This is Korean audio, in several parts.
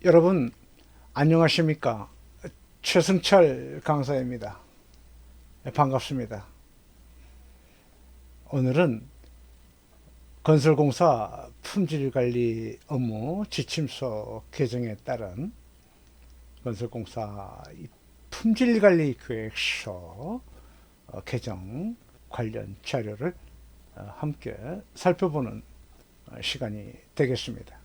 여러분 안녕하십니까? 최승철 강사입니다. 반갑습니다. 오늘은 건설공사 품질관리 업무 지침서 개정에 따른 건설공사 품질관리 계획서 개정 관련 자료를 함께 살펴보는 시간이 되겠습니다.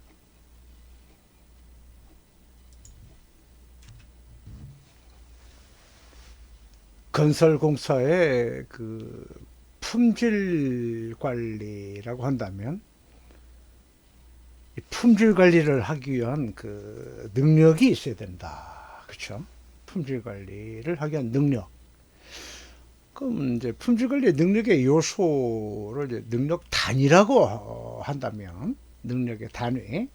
건설공사의 그 품질 관리라고 한다면 품질 관리를 하기 위한 그 능력이 있어야 된다. 그렇죠? 품질 관리를 하기 위한 능력. 그럼 이제 품질 관리 능력의 요소를 이제 능력 단위라고 한다면 능력의 단위.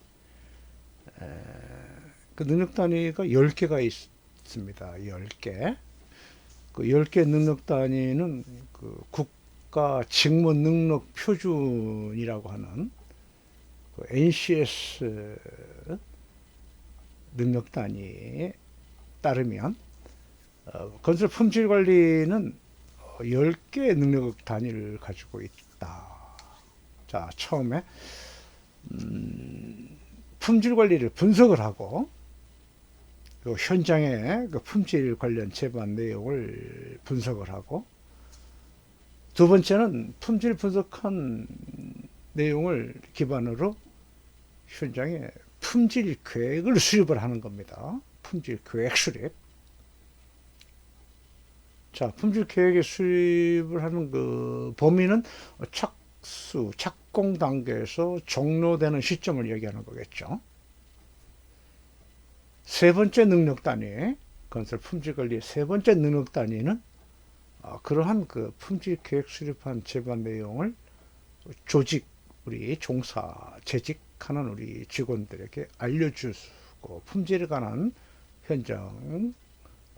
그 능력 단위가 10개가 있습니다. 10개. 그 10개 능력 단위는 그 국가 직무 능력 표준이라고 하는 그 NCS 능력 단위에 따르면 건설 품질 관리는 10개의 능력 단위를 가지고 있다. 자, 처음에 품질 관리를 분석을 하고 그 현장의 그 품질 관련 제반 내용을 분석을 하고, 두 번째는 품질 분석한 내용을 기반으로 현장에 품질 계획을 수립을 하는 겁니다. 품질 계획 수립. 자, 품질 계획의 수립을 하는 그 범위는 착공 단계에서 종료되는 시점을 얘기하는 거겠죠. 세 번째 능력 단위, 건설 품질 관리의 세 번째 능력 단위는 그러한 그 품질 계획 수립한 제반 내용을 조직, 우리 종사, 재직하는 우리 직원들에게 알려주고 품질에 관한 현장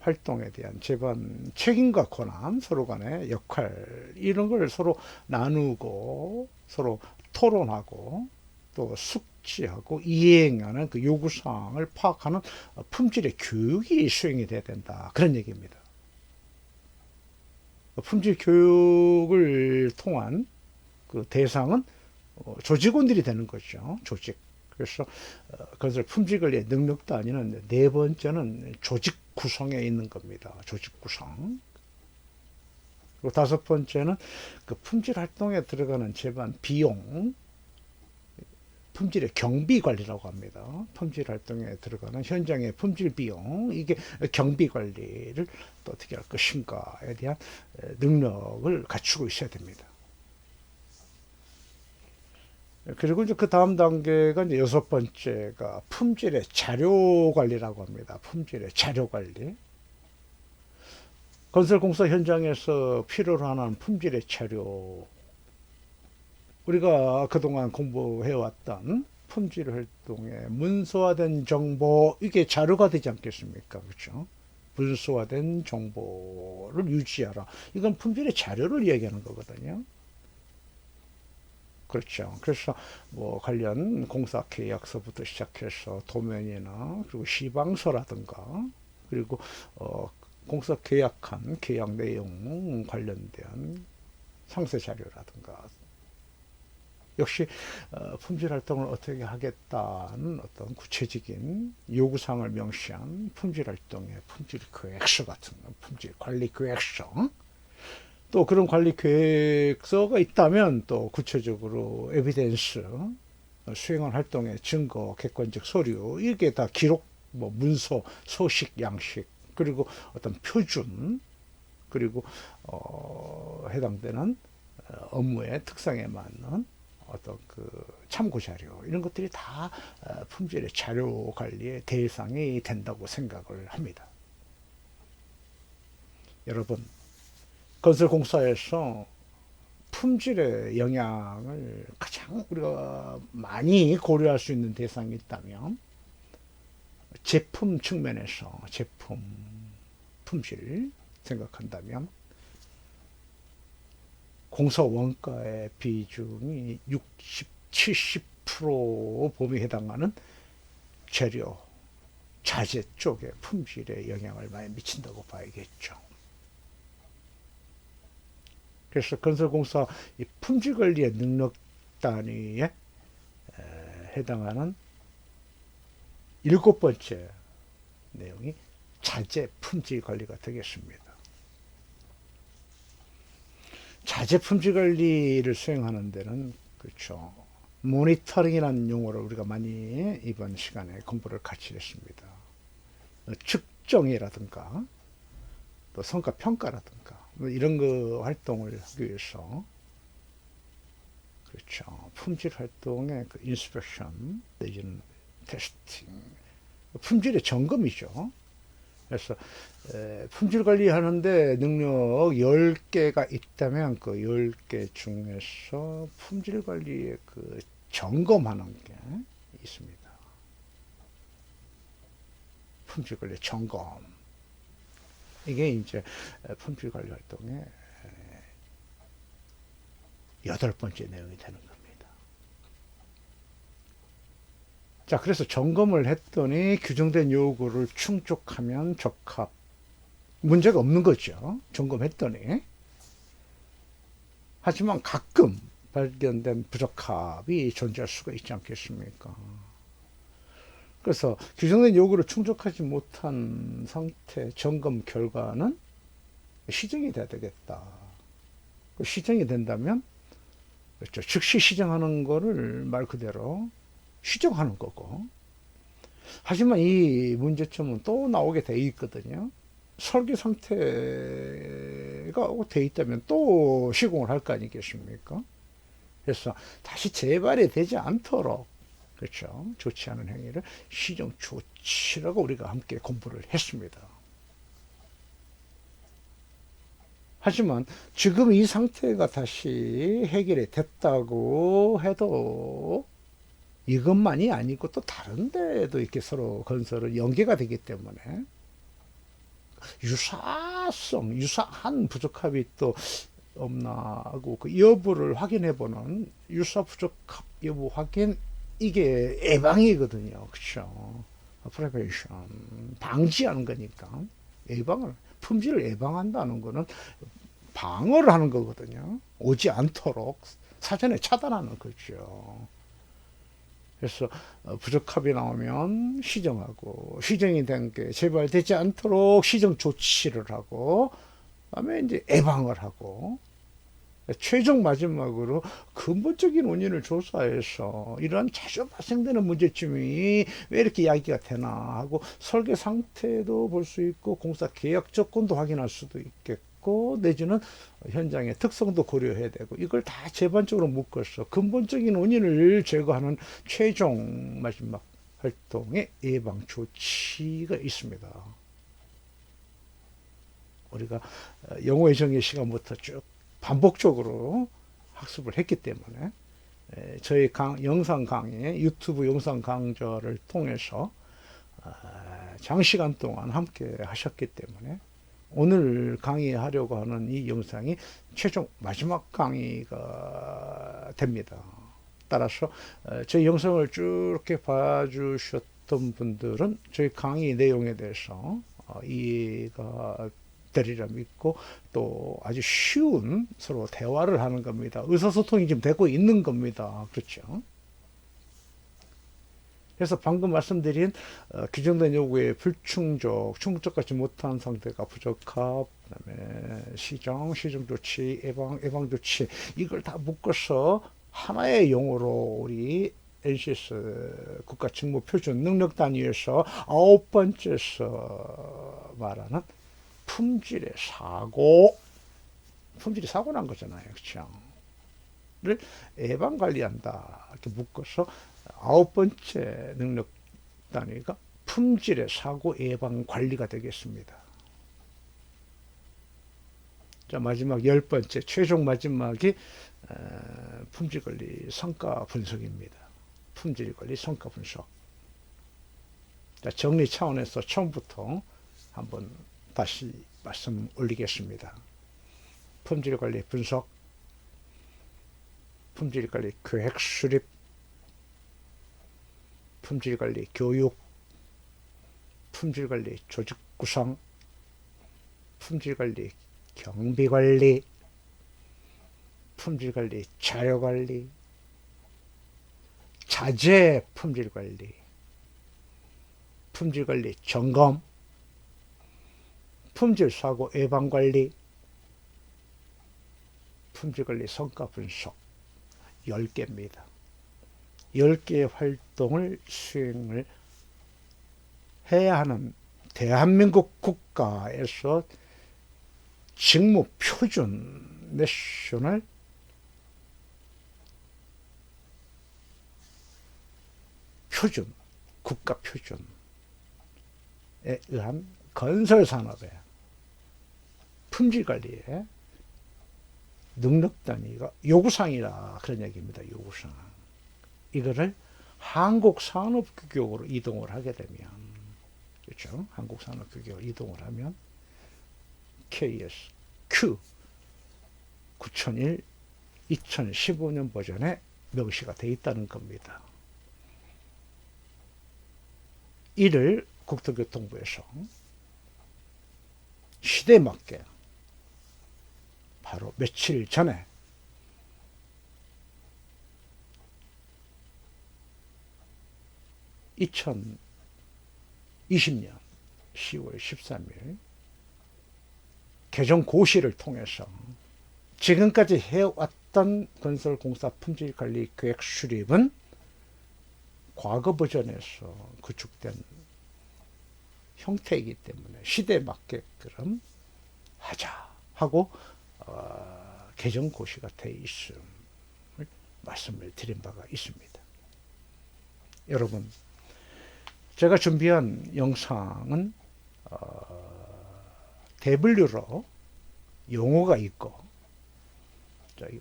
활동에 대한 제반 책임과 권한, 서로 간의 역할, 이런 걸 서로 나누고 서로 토론하고 또 숙지하고 이행하는 그 요구사항을 파악하는 품질의 교육이 수행이 돼야 된다. 그런 얘기입니다. 품질 교육을 통한 그 대상은 조직원들이 되는 거죠. 조직. 그래서 건설 품질 관리의 능력 단위는 네 번째는 조직 구성에 있는 겁니다. 조직 구성. 그리고 다섯 번째는 그 품질 활동에 들어가는 제반 비용, 품질의 경비 관리라고 합니다. 품질 활동에 들어가는 현장의 품질 비용, 이게 경비 관리를 또 어떻게 할 것인가에 대한 능력을 갖추고 있어야 됩니다. 그리고 이제 그 다음 단계가 이제 여섯 번째가 품질의 자료 관리라고 합니다. 품질의 자료 관리. 건설공사 현장에서 필요로 하는 품질의 자료, 우리가 그동안 공부해왔던 품질 활동의 문서화된 정보, 이게 자료가 되지 않겠습니까? 그렇죠? 문서화된 정보를 유지하라. 이건 품질의 자료를 얘기하는 거거든요. 그렇죠. 그래서 뭐 관련 공사 계약서부터 시작해서 도면이나 그리고 시방서라든가, 그리고 공사 계약한 계약 내용 관련된 상세 자료라든가, 역시 품질 활동을 어떻게 하겠다는 어떤 구체적인 요구사항을 명시한 품질 활동의 품질 계획서 같은 품질 관리 계획서, 또 그런 관리 계획서가 있다면 또 구체적으로 에비덴스, 수행한 활동의 증거, 객관적 서류, 이게 다 기록, 뭐 문서, 소식, 양식, 그리고 어떤 표준, 그리고 해당되는 업무의 특성에 맞는 어떤 그 참고 자료, 이런 것들이 다 품질의 자료 관리의 대상이 된다고 생각을 합니다. 여러분, 건설공사에서 품질의 영향을 가장 우리가 많이 고려할 수 있는 대상이 있다면 제품 측면에서 제품 품질 생각한다면 공사 원가의 비중이 60, 70% 범위에 해당하는 재료, 자재 쪽에 품질에 영향을 많이 미친다고 봐야겠죠. 그래서 건설공사 이 품질 관리의 능력 단위에 해당하는 7번째 내용이 자재 품질 관리가 되겠습니다. 자재 품질 관리를 수행하는 데는 그렇죠. 모니터링이라는 용어를 우리가 많이 이번 시간에 공부를 같이 했습니다. 측정이라든가 또 성과 평가라든가 뭐 이런 거 활동을 하기 위해서 그렇죠. 품질 활동의 그 인스펙션 내지는 테스팅, 품질의 점검이죠. 그래서 품질 관리하는데 능력 10개가 있다면 그 10개 중에서 품질 관리의 그 점검하는 게 있습니다. 품질 관리 점검. 이게 이제 품질 관리 활동의 8번째 내용이 되는 겁니다. 자, 그래서 점검을 했더니 규정된 요구를 충족하면 적합. 문제가 없는 거죠. 점검했더니. 하지만 가끔 발견된 부적합이 존재할 수가 있지 않겠습니까? 그래서 규정된 요구를 충족하지 못한 상태 점검 결과는 시정이 돼야 되겠다. 시정이 된다면 그렇죠. 즉시 시정하는 거를 말 그대로 시정하는 거고. 하지만 이 문제점은 또 나오게 돼 있거든요. 설계 상태가 돼 있다면 또 시공을 할 거 아니겠습니까? 그래서 다시 재발이 되지 않도록 그렇죠. 좋지 않은 행위를 시정 조치라고 우리가 함께 공부를 했습니다. 하지만 지금 이 상태가 다시 해결이 됐다고 해도 이것만이 아니고 또 다른 데도 이렇게 서로 건설은 연계가 되기 때문에 유사한 부적합이 또 없나 하고 그 여부를 확인해 보는 유사 부적합 여부 확인 이게 예방이거든요. 그렇죠? 프리벤션 방지하는 거니까 예방을 품질을 예방한다는 거는 방어를 하는 거거든요. 오지 않도록 사전에 차단하는 거죠. 그래서 부적합이 나오면 시정하고 시정이 된 게 재발되지 않도록 시정 조치를 하고 그다음에 이제 예방을 하고 최종 마지막으로 근본적인 원인을 조사해서 이러한 자주 발생되는 문제점이 왜 이렇게 야기가 되나 하고 설계 상태도 볼 수 있고 공사 계약 조건도 확인할 수도 있겠고 내지는 현장의 특성도 고려해야 되고 이걸 다 재반적으로 묶어서 근본적인 원인을 제거하는 최종 마지막 활동의 예방 조치가 있습니다. 우리가 영어의 정의 시간부터 쭉 반복적으로 학습을 했기 때문에 저희 영상 강의, 유튜브 영상 강좌를 통해서 장시간 동안 함께 하셨기 때문에 오늘 강의하려고 하는 이 영상이 최종 마지막 강의가 됩니다. 따라서 저희 영상을 쭉 이렇게 봐주셨던 분들은 저희 강의 내용에 대해서 이해가 되리라 믿고 또 아주 쉬운 서로 대화를 하는 겁니다. 의사소통이 지금 되고 있는 겁니다. 그렇죠? 그래서 방금 말씀드린 규정된 요구에 불충족, 충족하지 못한 상태가 부적합, 그다음에 시정 조치, 예방 조치 이걸 다 묶어서 하나의 용어로 우리 NCS 국가직무표준 능력 단위에서 9번째에서 말하는 품질의 사고, 품질이 사고 난 거잖아요. 그렇죠? 를 예방 관리한다. 이렇게 묶어서 9번째 능력 단위가 품질의 사고 예방 관리가 되겠습니다. 자, 마지막 10번째, 최종 마지막이 품질 관리 성과 분석입니다. 품질 관리 성과 분석. 자, 정리 차원에서 처음부터 한번 다시 말씀 올리겠습니다. 품질관리 분석, 품질관리 계획 수립, 품질관리 교육, 품질관리 조직 구성, 품질관리 경비관리, 품질관리 자료관리, 자재 품질관리, 품질관리 점검, 품질사고 예방관리, 품질관리 성과 분석 10개입니다. 10개의 활동을 수행을 해야 하는 대한민국 국가에서 직무 표준 내셔널 표준, 국가 표준에 의한 건설산업의 품질관리에 능력 단위가 요구사항이라 그런 얘기입니다. 요구사항. 이거를 한국산업규격으로 이동을 하게 되면, 그렇죠? 한국산업규격으로 이동을 하면 KS Q 9001 2015년 버전에 명시가 되어 있다는 겁니다. 이를 국토교통부에서 시대에 맞게 바로 며칠 전에 (2020년 10월 13일) 개정 고시를 통해서 지금까지 해왔던 건설공사 품질관리 계획 수립은 과거 버전에서 구축된 형태이기 때문에 시대에 맞게끔 하자 하고 개정 고시가 돼 있음을 말씀을 드린 바가 있습니다. 여러분, 제가 준비한 영상은 대분류로 용어가 있고,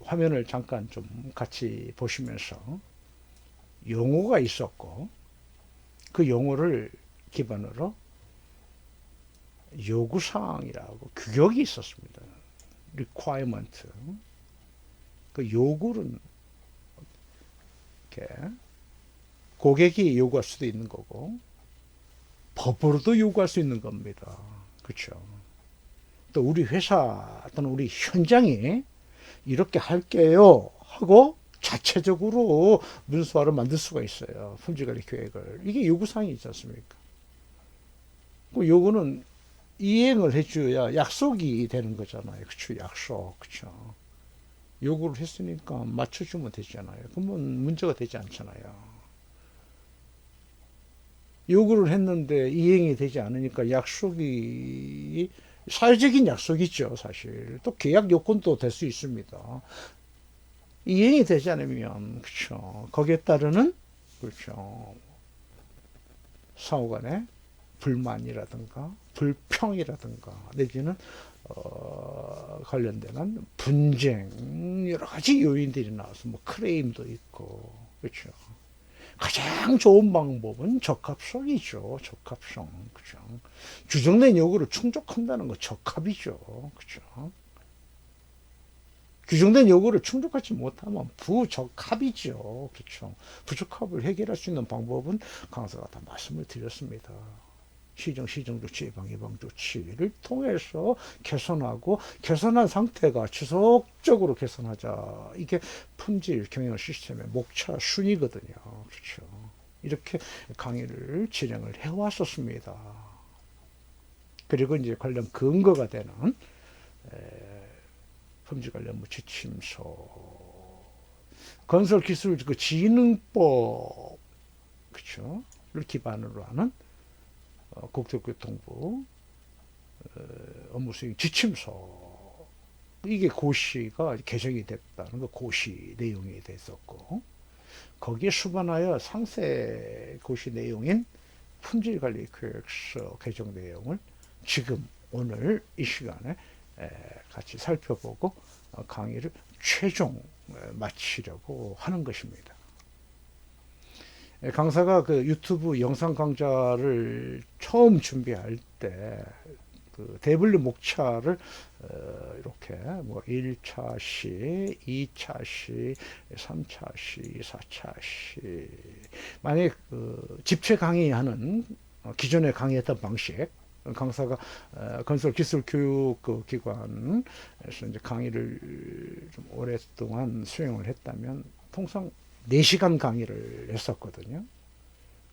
화면을 잠깐 좀 같이 보시면서 용어가 있었고, 그 용어를 기반으로 요구사항이라고 규격이 있었습니다. requirement. 그 요구는 이렇게 고객이 요구할 수도 있는 거고, 법으로도 요구할 수 있는 겁니다. 그렇죠? 또 우리 회사 또는 우리 현장이 이렇게 할게요 하고 자체적으로 문서화를 만들 수가 있어요. 품질관리 계획을. 이게 요구사항이 있지 않습니까? 그 요구는 이행을 해줘야 약속이 되는 거잖아요. 그쵸? 약속. 그쵸? 요구를 했으니까 맞춰주면 되잖아요. 그러면 문제가 되지 않잖아요. 요구를 했는데 이행이 되지 않으니까 약속이 사회적인 약속이죠, 사실. 또 계약 요건도 될 수 있습니다. 이행이 되지 않으면, 그렇죠. 거기에 따르는, 그렇죠. 상호간의 불만이라든가 불평이라든가 내지는 관련된 분쟁, 여러 가지 요인들이 나와서 뭐 크레임도 있고, 그렇죠. 가장 좋은 방법은 적합성이죠. 적합성. 그죠. 규정된 요구를 충족한다는 거 적합이죠. 그죠. 규정된 요구를 충족하지 못하면 부적합이죠. 그렇죠. 부적합을 해결할 수 있는 방법은 강사가 다 말씀을 드렸습니다. 시정조치, 예방조치를 통해서 개선하고, 개선한 상태가 지속적으로 개선하자. 이게 품질 경영 시스템의 목차 순이거든요. 그렇죠. 이렇게 강의를 진행을 해왔었습니다. 그리고 이제 관련 근거가 되는 품질 관련 지침서, 건설기술 그 진흥법, 그렇죠?를 기반으로 하는 국토교통부 업무수행 지침서, 이게 고시가 개정이 됐다는 거, 고시 내용이 됐었고, 거기에 수반하여 상세 고시 내용인 품질관리계획서 개정 내용을 지금 오늘 이 시간에 같이 살펴보고 강의를 최종 마치려고 하는 것입니다. 강사가 그 유튜브 영상 강좌를 처음 준비할 때 그 대분류 목차를 이렇게 뭐 1차 시, 2차 시, 3차 시, 4차 시, 만약에 그 집체 강의하는 기존에 강의했던 방식, 강사가 건설기술교육 그 기관에서 이제 강의를 좀 오랫동안 수행을 했다면 통상 4시간 강의를 했었거든요.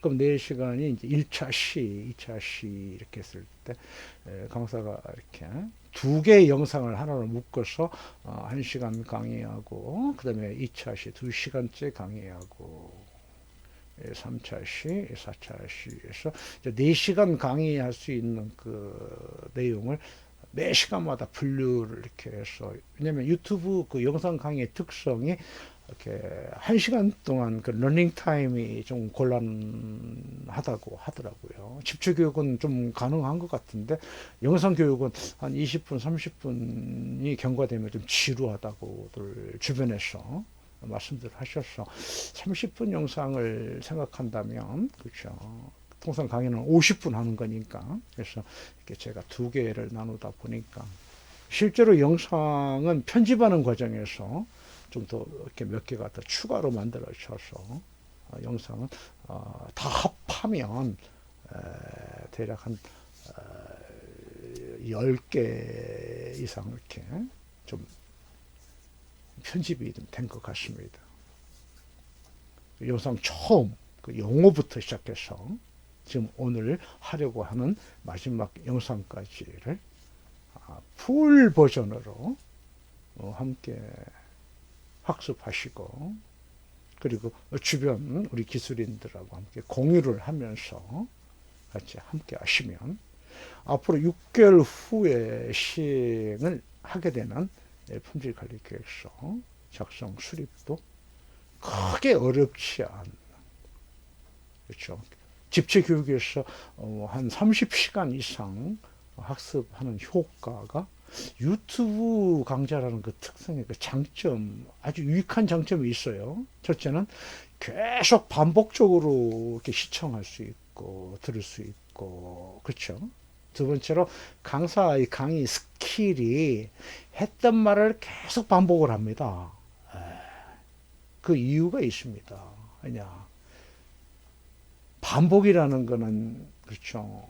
그럼 4시간이 이제 1차 시, 2차 시 이렇게 했을 때 강사가 이렇게 2개의 영상을 하나로 묶어서 1시간 강의하고 그다음에 2차 시 2시간째 강의하고 3차 시, 4차 시에서 4시간 강의할 수 있는 그 내용을 매 시간마다 분류를 이렇게 해서, 왜냐면 유튜브 그 영상 강의의 특성이 이렇게 1시간 동안 그 러닝 타임이 좀 곤란하다고 하더라고요. 집중 교육은 좀 가능한 것 같은데 영상 교육은 한 20분, 30분이 경과되면 좀 지루하다고들 주변에서 말씀들 하셔서 30분 영상을 생각한다면, 그렇죠. 통상 강의는 50분 하는 거니까. 그래서 이렇게 제가 2개를 나누다 보니까 실제로 영상은 편집하는 과정에서 좀 더 이렇게 몇 개가 더 추가로 만들어져서 영상은 다 합하면 대략 한 10개 이상 이렇게 좀 편집이 된 것 같습니다. 영상 처음 그 용어부터 시작해서 지금 오늘 하려고 하는 마지막 영상까지를 풀 버전으로 함께 학습하시고, 그리고 주변 우리 기술인들하고 함께 공유를 하면서 같이 함께 하시면 앞으로 6개월 후에 시행을 하게 되는 품질관리계획서 작성 수립도 크게 어렵지 않은, 그렇죠. 집체교육에서 한 30시간 이상 학습하는 효과가 유튜브 강좌라는 그 특성의 그 장점, 아주 유익한 장점이 있어요. 첫째는 계속 반복적으로 이렇게 시청할 수 있고 들을 수 있고, 그렇죠. 두 번째로 강사의 강의 스킬이 했던 말을 계속 반복을 합니다. 그 이유가 있습니다. 왜냐, 반복이라는 거는, 그렇죠,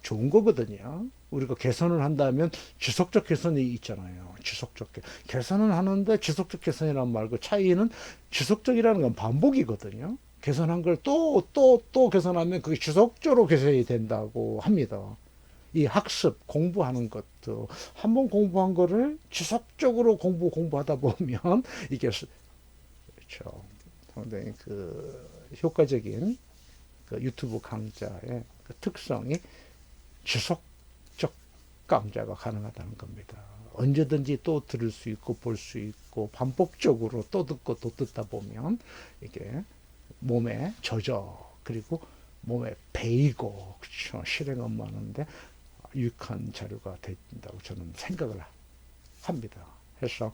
좋은 거거든요. 우리가 개선을 한다면 지속적 개선이 있잖아요. 지속적 개선을 하는데 지속적 개선이란 말고 차이는, 지속적이라는 건 반복이거든요. 개선한 걸 또 개선하면 그게 지속적으로 개선이 된다고 합니다. 이 학습 공부하는 것도 한 번 공부한 거를 지속적으로 공부하다 보면 이게, 그렇죠, 상당히 그 효과적인 그 유튜브 강좌의 그 특성이 지속적 강좌가 가능하다는 겁니다. 언제든지 또 들을 수 있고 볼 수 있고 반복적으로 또 듣고 또 듣다 보면 이게 몸에 젖어, 그리고 몸에 배이고, 그렇죠, 실행 업무하는데 유익한 자료가 된다고 저는 생각을 합니다. 그래서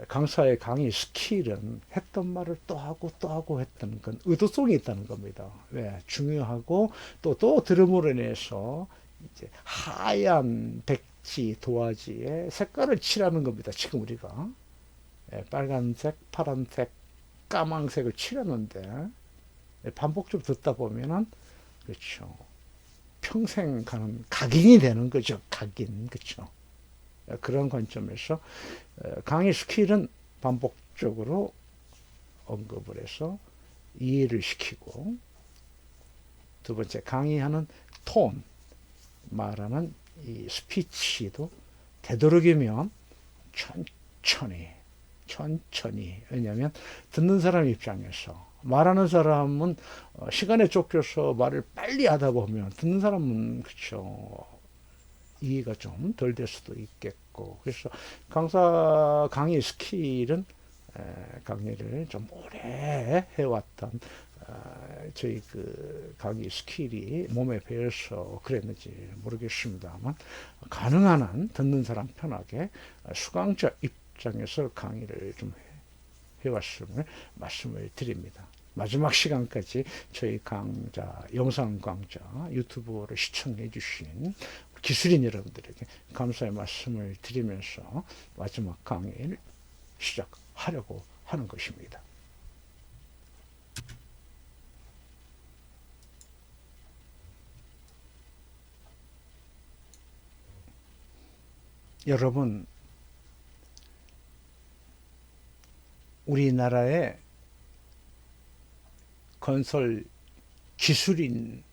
강사의 강의 스킬은 했던 말을 또 하고 했던 건 의도성이 있다는 겁니다. 왜? 중요하고 또 들음으로 인해서 이제 하얀 백지 도화지에 색깔을 칠하는 겁니다. 지금 우리가 빨간색, 파란색, 까만색을 칠하는데 반복적으로 듣다 보면은, 그렇죠, 평생 가는 각인이 되는 거죠. 각인, 그렇죠. 그런 관점에서 강의 스킬은 반복적으로 언급을 해서 이해를 시키고, 두 번째 강의하는 톤, 말하는 이 스피치도 되도록이면 천천히, 왜냐하면 듣는 사람 입장에서, 말하는 사람은 시간에 쫓겨서 말을 빨리 하다 보면 듣는 사람은, 그렇죠, 이해가 좀 덜 될 수도 있겠고, 그래서 강의 스킬은 강의를 좀 오래 해왔던 저희 그 강의 스킬이 몸에 배어서 그랬는지 모르겠습니다만, 가능한 한 듣는 사람 편하게 수강자 입장에서 강의를 좀 해왔음을 말씀을 드립니다. 마지막 시간까지 저희 강좌, 영상 강좌 유튜브를 시청해 주신 기술인 여러분들에게 감사의 말씀을 드리면서 마지막 강의를 시작하려고 하는 것입니다. 여러분, 우리나라의 건설 기술인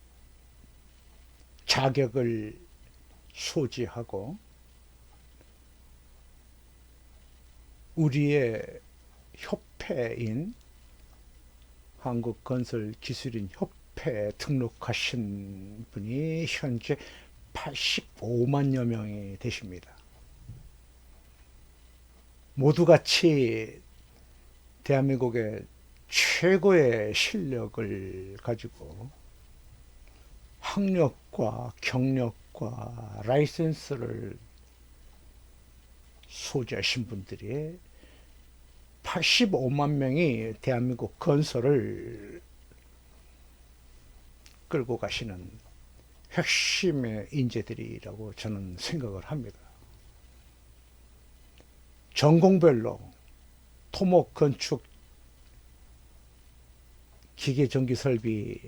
자격을 소지하고 우리의 협회인 한국건설기술인 협회에 등록하신 분이 현재 85만여 명이 되십니다. 모두 같이 대한민국의 최고의 실력을 가지고 학력과 경력과 라이센스를 소지하신 분들이 85만 명이 대한민국 건설을 끌고 가시는 핵심의 인재들이라고 저는 생각을 합니다. 전공별로 토목, 건축, 기계, 전기, 설비,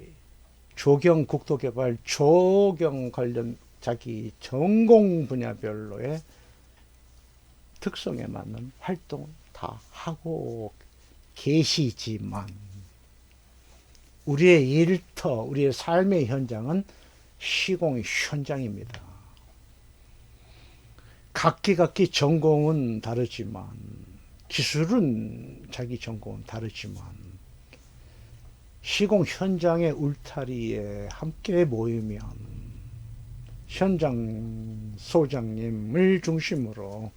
조경, 국토개발, 조경 관련 자기 전공 분야별로의 특성에 맞는 활동을 다 하고 계시지만 우리의 일터, 우리의 삶의 현장은 시공의 현장입니다. 각기 전공은 다르지만 기술은 자기 전공은 다르지만 시공 현장의 울타리에 함께 모이면 현장 소장님을 중심으로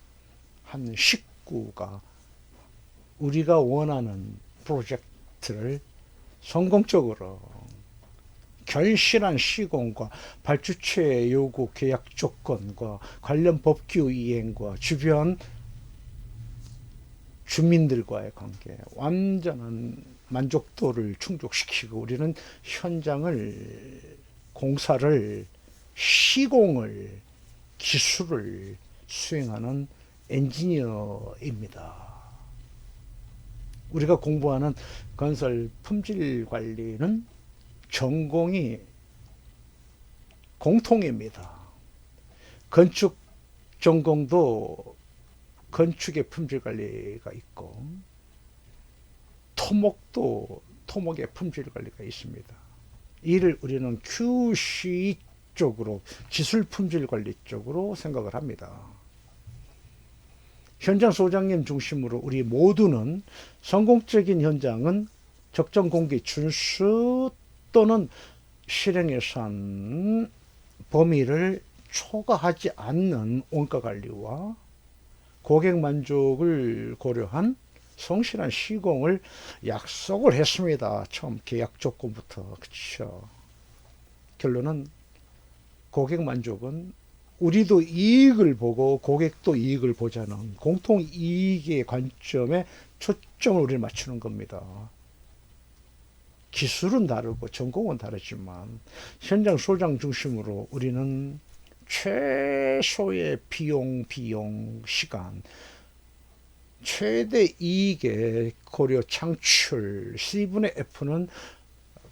한 식구가 우리가 원하는 프로젝트를 성공적으로 결실한 시공과 발주처의 요구 계약 조건과 관련 법규 이행과 주변 주민들과의 관계 완전한 만족도를 충족시키고 우리는 현장을 공사를 시공을 기술을 수행하는 엔지니어입니다. 우리가 공부하는 건설 품질 관리는 전공이 공통입니다. 건축 전공도 건축의 품질 관리가 있고 토목도 토목의 품질 관리가 있습니다. 이를 우리는 QC 쪽으로 기술 품질 관리 쪽으로 생각을 합니다. 현장 소장님 중심으로 우리 모두는 성공적인 현장은 적정 공기 준수 또는 실행 예산 범위를 초과하지 않는 원가 관리와 고객 만족을 고려한 성실한 시공을 약속을 했습니다. 처음 계약 조건부터. 그렇죠. 결론은 고객 만족은 우리도 이익을 보고 고객도 이익을 보자는 공통 이익의 관점에 초점을 우리는 맞추는 겁니다. 기술은 다르고 전공은 다르지만 현장 소장 중심으로 우리는 최소의 비용, 시간, 최대 이익의 고려 창출, C분의 F는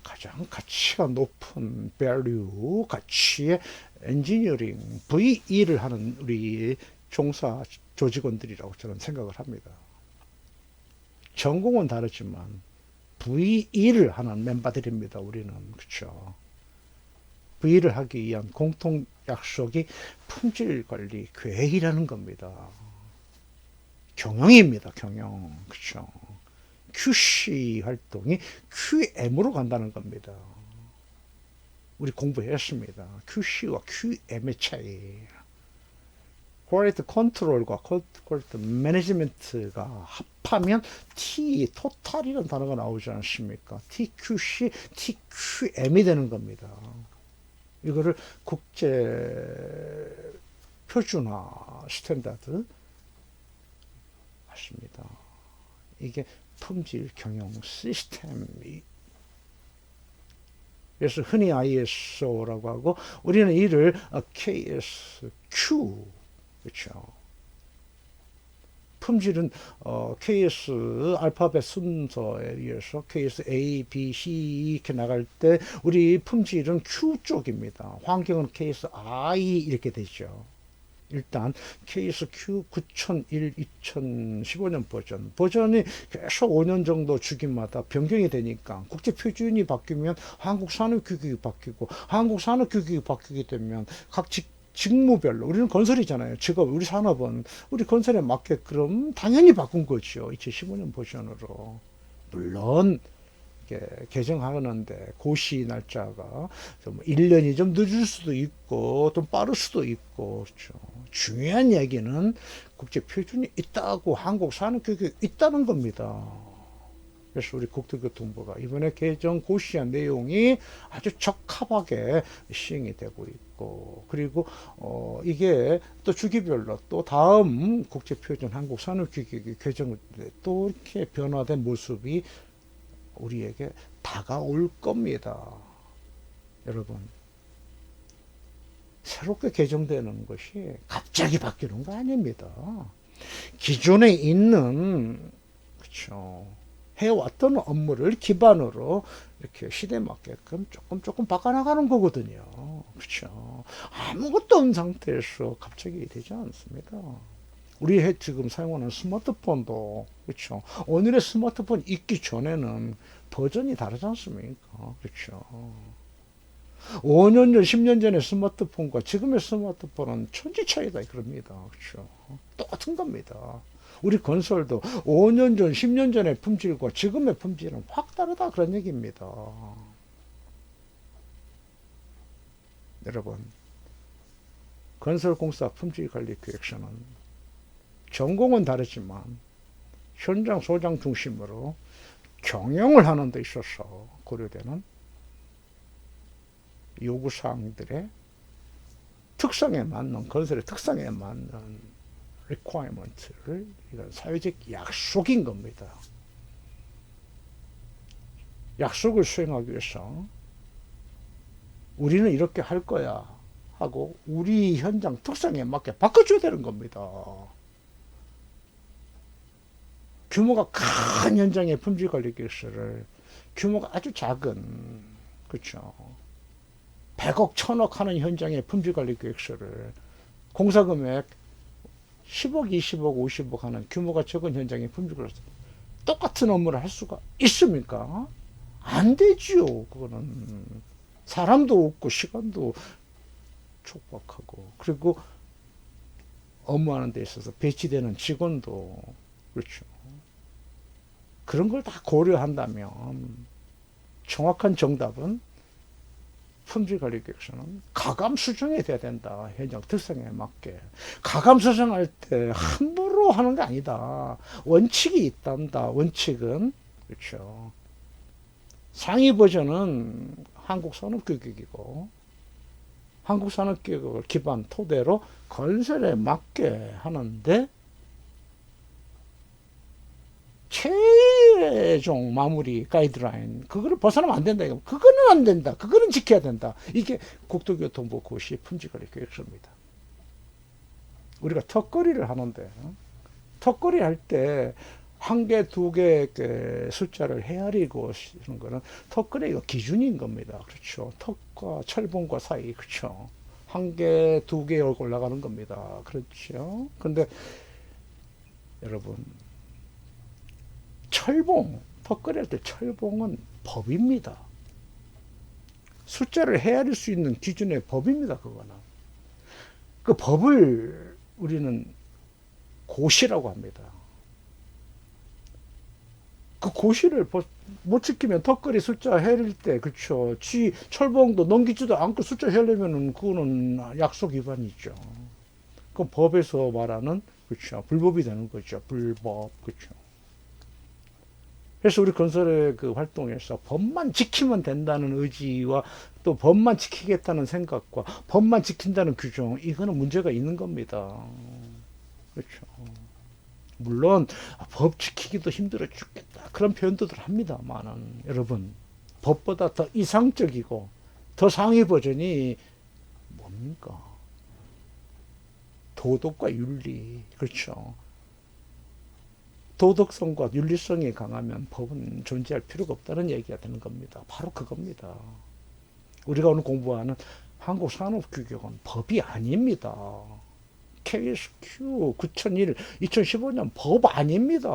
가장 가치가 높은 value, 가치의 엔지니어링, VE를 하는 우리 종사 조직원들이라고 저는 생각을 합니다. 전공은 다르지만 VE를 하는 멤버들입니다. 우리는. 그렇죠. VE를 하기 위한 공통 약속이 품질 관리 계획이라는 겁니다. 경영입니다. 경영. 그렇죠. QC 활동이 QM으로 간다는 겁니다. 우리 공부했습니다. QC와 QM의 차이. 퀄리티 컨트롤과 퀄리티 매니지먼트가 합하면 T, 토탈이라는 단어가 나오지 않습니까? TQC, TQM이 되는 겁니다. 이거를 국제 표준화 스탠다드 하십니다. 이게 품질 경영 시스템이 그래서 흔히 ISO라고 하고 우리는 이를 KSQ 그렇죠. 품질은 KS 알파벳 순서에 의해서 KS A, B, C 이렇게 나갈 때 우리 품질은 Q 쪽입니다. 환경은 KS I 이렇게 되죠. 일단 KSQ 9001 2015년 버전이 계속 5년 정도 주기마다 변경이 되니까 국제 표준이 바뀌면 한국 산업 규격이 바뀌고 한국 산업 규격이 바뀌게 되면 각 직무별로 우리는 건설이잖아요. 직업 우리 산업은 우리 건설에 맞게끔 당연히 바꾼 거죠. 2015년 버전으로. 물론 개정하는데 고시 날짜가 좀 1년이 좀 늦을 수도 있고 좀 빠를 수도 있고 그렇죠. 중요한 얘기는 국제 표준이 있다고 한국 산업 교육이 있다는 겁니다. 그래서 우리 국토교통부가 이번에 개정 고시한 내용이 아주 적합하게 시행이 되고 있고 그리고 이게 또 주기별로 또 다음 국제표준 한국산업규격이 개정돼 또 이렇게 변화된 모습이 우리에게 다가올 겁니다. 여러분, 새롭게 개정되는 것이 갑자기 바뀌는 거 아닙니다. 기존에 있는 그렇죠. 해왔던 업무를 기반으로 이렇게 시대에 맞게끔 조금 바꿔나가는 거거든요. 그렇죠. 아무것도 없는 상태에서 갑자기 되지 않습니다. 우리 지금 사용하는 스마트폰도 그렇죠. 오늘의 스마트폰 있기 전에는 버전이 다르지 않습니까? 그렇죠. 5년 전, 10년 전의 스마트폰과 지금의 스마트폰은 천지 차이다 그럽니다. 그렇죠. 똑같은 겁니다. 우리 건설도 5년 전, 10년 전의 품질과 지금의 품질은 확 다르다 그런 얘기입니다. 여러분, 건설공사 품질관리계획서는 전공은 다르지만 현장 소장 중심으로 경영을 하는 데 있어서 고려되는 요구사항들의 특성에 맞는 건설의 특성에 맞는 requirement를 이런 사회적 약속인 겁니다. 약속을 수행하기 위해서 우리는 이렇게 할 거야 하고 우리 현장 특성에 맞게 바꿔줘야 되는 겁니다. 규모가 큰 현장의 품질관리 계획서를 규모가 아주 작은 그렇죠. 100억, 1000억 하는 현장의 품질관리 계획서를 공사금액 10억, 20억, 50억 하는 규모가 적은 현장의 품질관리 똑같은 업무를 할 수가 있습니까? 안 되지요. 그거는 사람도 없고 시간도 촉박하고 그리고 업무하는 데 있어서 배치되는 직원도 그렇죠. 그런 걸 다 고려한다면 정확한 정답은 품질관리계획서는 가감 수정이 돼야 된다. 현장 특성에 맞게. 가감 수정할 때 함부로 하는 게 아니다. 원칙이 있단다. 원칙은 그렇죠. 상위 버전은 한국산업규격이고 한국산업규격을 기반 토대로 건설에 맞게 하는데 최종 마무리 가이드라인 그거를 벗어나면 안 된다. 그거는 안 된다. 그거는 지켜야 된다. 이게 국토교통부 고시 품질관리 계획서입니다. 우리가 턱걸이를 하는데 턱걸이 할 때 한 개, 두 개 숫자를 헤아리고 하는 거는 턱걸이가 기준인 겁니다. 그렇죠. 턱과 철봉과 사이 그렇죠. 한 개, 두 개 올라가는 겁니다. 그렇죠. 근데 여러분 철봉, 턱걸이 할 때 철봉은 법입니다. 숫자를 헤아릴 수 있는 기준의 법입니다. 그거는. 그 법을 우리는 고시라고 합니다. 그 고시를 못 지키면 턱걸이 숫자 헤아릴 때, 그쵸. 철봉도 넘기지도 않고 숫자 헤아리면은 그거는 약속 위반이죠. 그 법에서 말하는, 그쵸. 불법이 되는 거죠. 불법, 그쵸. 그래서 우리 건설의 그 활동에서 법만 지키면 된다는 의지와 또 법만 지키겠다는 생각과 법만 지킨다는 규정, 이거는 문제가 있는 겁니다. 그렇죠. 물론 법 지키기도 힘들어 죽겠다 그런 표현들을 합니다만은 여러분 법보다 더 이상적이고 더 상위 버전이 뭡니까? 도덕과 윤리, 그렇죠. 도덕성과 윤리성이 강하면 법은 존재할 필요가 없다는 얘기가 되는 겁니다. 바로 그겁니다. 우리가 오늘 공부하는 한국산업규격은 법이 아닙니다. KSQ 9001 2015년 법 아닙니다.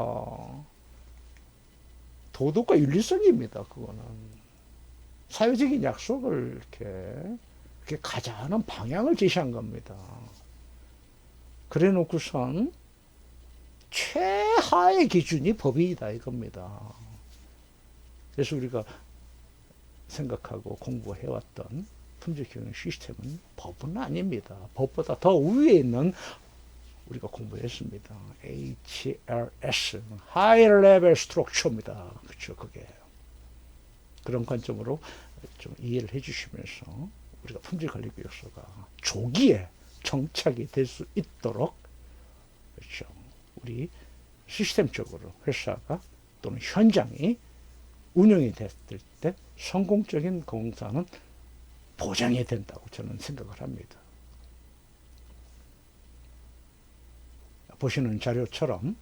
도덕과 윤리성입니다. 그거는 사회적인 약속을 이렇게 가자는 방향을 제시한 겁니다. 그래 놓고선 최하의 기준이 법이다 이겁니다. 그래서 우리가 생각하고 공부해왔던 품질교육 시스템은 법은 아닙니다. 법보다 더 위에 있는 우리가 공부했습니다. HLS, High Level Structure입니다. 그렇죠, 그게. 그런 관점으로 좀 이해를 해주시면서 우리가 품질관리교육서가 조기에 정착이 될 수 있도록 그렇죠. 우리 시스템적으로 회사가 또는 현장이 운영이 됐을 때 성공적인 공사는 보장이 된다고 저는 생각을 합니다. 보시는 자료처럼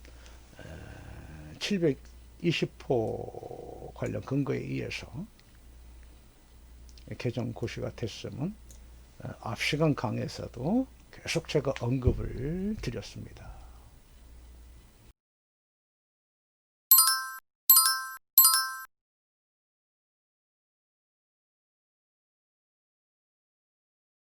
720호 관련 근거에 의해서 개정 고시가 됐으면 앞 시간 강의에서도 계속 제가 언급을 드렸습니다.